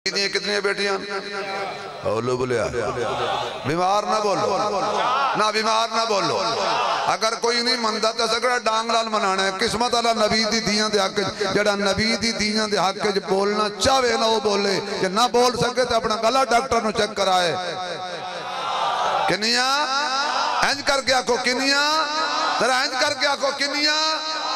کتنی بیٹیاں اولو بولیا بیمار نہ بولو نہ بیمار نہ بولو اگر کوئی نہیں مندہ تو سکڑا ڈانگ لال منانا ہے قسمت اللہ نبی دی دیاں دے حق جڑا نبی دی دیاں دے حق بولنا چاہے نہ وہ بولے کہ نہ بول سکے تو اپنا گلا ڈاکٹر نو چیک کرائے کنیاں اینج کر کے آکو کنیاں ذرا اینج کر کے آکو کنیاں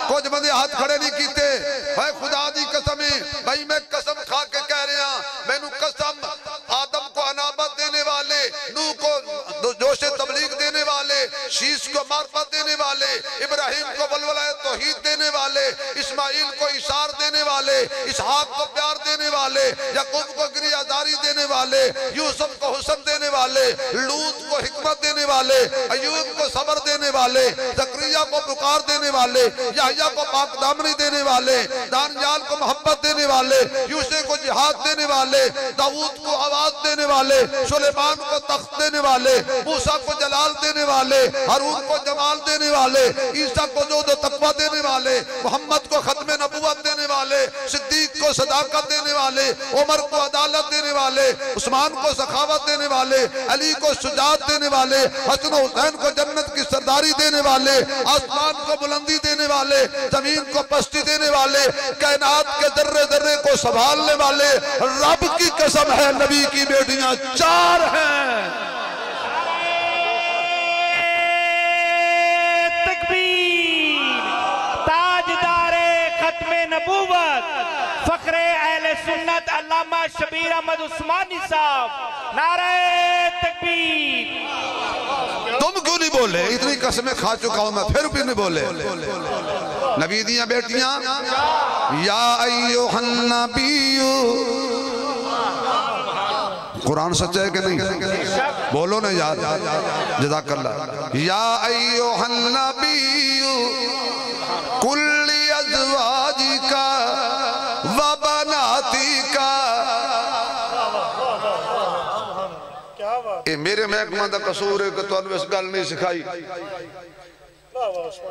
کچھ بندے ہاتھ کھڑے نہیں کیتے بھائی خدا دی قسمیں بھائی میں قسم کھا کے کہہ رہے ہیں میں نو قسم آدم کو انابت دینے والے نو کو جوش تبلیغ دینے والے شیش کو معرفت دینے والے ابراہیم کو ولولہ توحید دینے والے اسماعیل کو اشار دینے والے اسحاق کو پیار دینے والے یعقوب کو گری آزاری دینے والے یوسف کو حسن دینے والے لوط کو حکمت دینے والے ایوب کو صبر دینے والے زکریا کو پکار دینے والے یحییٰ کو پاک دامنی دینے والے دانیال کو محبت دینے والے یوسف کو جہاد دینے والے داؤد کو آواز دینے والے سلیمان کو تخت دینے والے موسیٰ کو جلال دینے والے ہارون کو جمال دینے والے عیسیٰ کو زہد و تقویٰ دینے والے محمد کو ختم نبوت دینے والے صدیق کو صداقت دینے والے عمر کو عدالت دینے والے عثمان کو سخاوت دینے والے علی کو شجاعت دینے والے حسن و حسین کو جنت کی سرداری دینے والے آسمان کو بلندی دینے والے زمین کو پستی دینے والے کائنات کے ذرے ذرے کو سنبھالنے والے رب کی قسم ہے نبی کی بیٹیاں 4 ہیں نبوت فخر اہل سنت علامہ شبیر احمد عثمانی صاحب نعرہ تکبیر تم کیوں نہیں بولے اتنی قسمیں کھا چکا ہوں میں پھر بھی نہیں بولے نبی دیاں بیٹیاں یا ایوہ النبی قرآن سچا ہے کہ نہیں بولو نا یاد جزاک اللہ یا ایوہ النبی کلی ازواجی کا وبناتی کا اے میرے محکمہ دا قصور ہے کہ تو انو اس گل نہیں سکھائی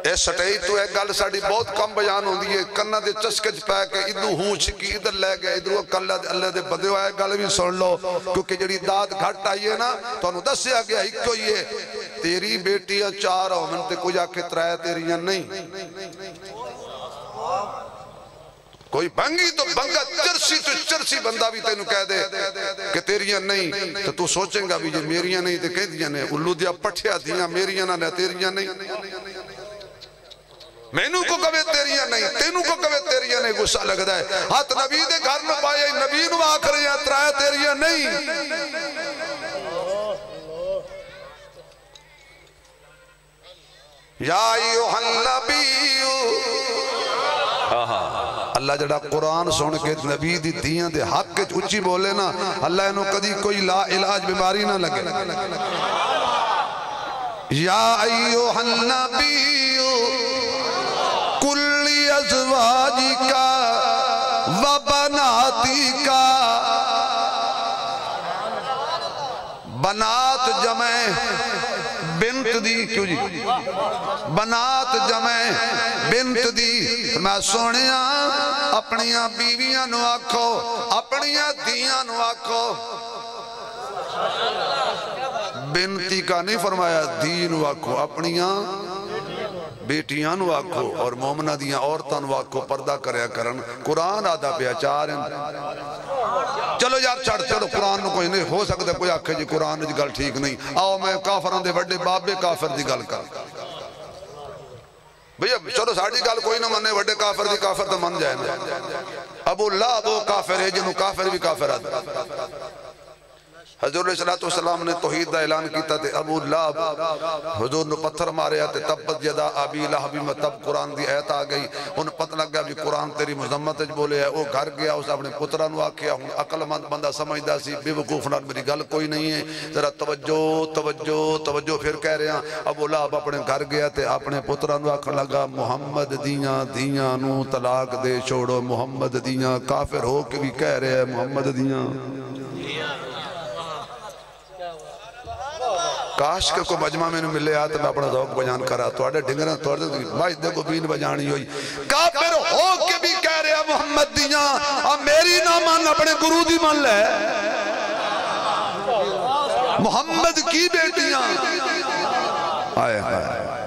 اے سٹائی تو ایک گل ساڑی بہت کم بیان ہوں دیئے کنہ دے چسکج پہ کہ ادھو ہوں چھکی ادھر لے گئے ادھر کلہ دے اللہ دے بدے ہوئے گل بھی سن لو کیونکہ جڑی داد گھٹ آئیے نا تو انو دسیا گیا ہی کیوں یہ تیری بیٹیاں 4 ہو من تے کوئی آکے ترائے تیریاں نہیں کوئی بھنگی تو بھنگا چرسی تو چرسی بندہ بھی تینوں کہہ دے کہ تیریاں نہیں تو سوچیں گا بھی جو میریاں نہیں تو کہہ دیاں نہیں الو دیا پٹھیا دیاں میریاں نہ تیریاں نہیں مینو کو کبھے تیریاں نہیں تینوں کو کبھے تیریاں نہیں غصہ لگ دا ہے ہاتھ نبی دے گھر میں پائے نبی نو آخر یا ترائے تیریاں نہیں یا ایوہ النبی اللہ جڑا قرآن سن کے نبی دی دیاں دے حق کے اچھی بولے نا اللہ انہوں کدی کوئی لا علاج بیماری نہ لگے یا ایوہ النبی کلی ازواجی کا وبناتی کا بنات جمع بنت دی کیوں جی بنات جمع بنت دی میں سونیاں اپنیاں بیویاں نو آکھو اپنیاں دیاں نو آکھو بنتی کا نہیں فرمایا دی نو آکھو اپنیاں بیٹیاں نو آکھو اور مومنہ دیاں عورتاں نو آکھو پردہ کریا کرن قرآن آدھا پہ اچار ہیں چلو یار چھڑ چلو قرآن نو کوئی نہیں ہو سکتا کوئی آکھے جی قرآن جی گل ٹھیک نہیں آؤ میں کافران دے بڑے بابے کافر دی گل کر بھئیہ چلو ساڑھی گل کوئی نہ مننے بڑے کافر دی کافر تو من جائے نا ابو لہب وہ کافر ہے جنہوں کافر بھی کافر آدھا حضور علیہ السلام نے توحید دا اعلان کیتا تے ابو لہب حضور نے پتھر مارے آتے تبت یدا ابی لہب میں تب قرآن دی آیت آ گئی ان پتہ لگ گیا بھی قرآن تیری مذمت بولے ہے وہ گھر گیا اس اپنے پترہ نو آکھیا ہوں عقل مند بندہ سمجھدا سی بے وقوف نال میری گل کوئی نہیں ہے ذرا توجہ پھر کہہ رہے ہیں ابو لہب اپنے گھر گیا تے اپنے پترہ نو آکھن لگا محمد دیاں نو طلاق دے چھوڑو محمد دیاں کافر ہو کے بھی کہہ رہے ہیں محمد دیاں کاش کے کو مجمع میں ملے آتا میں اپنا ذوق بیان کرا تو آڑے ڈنگرہ توڑ دے مائی دے کو بین بجانی ہوئی کافر ہو کے بھی کہہ رہے ہیں محمد دیاں اب میری نہ مان اپنے گرو دی مان لے محمد کی بیٹیاں آئے آئے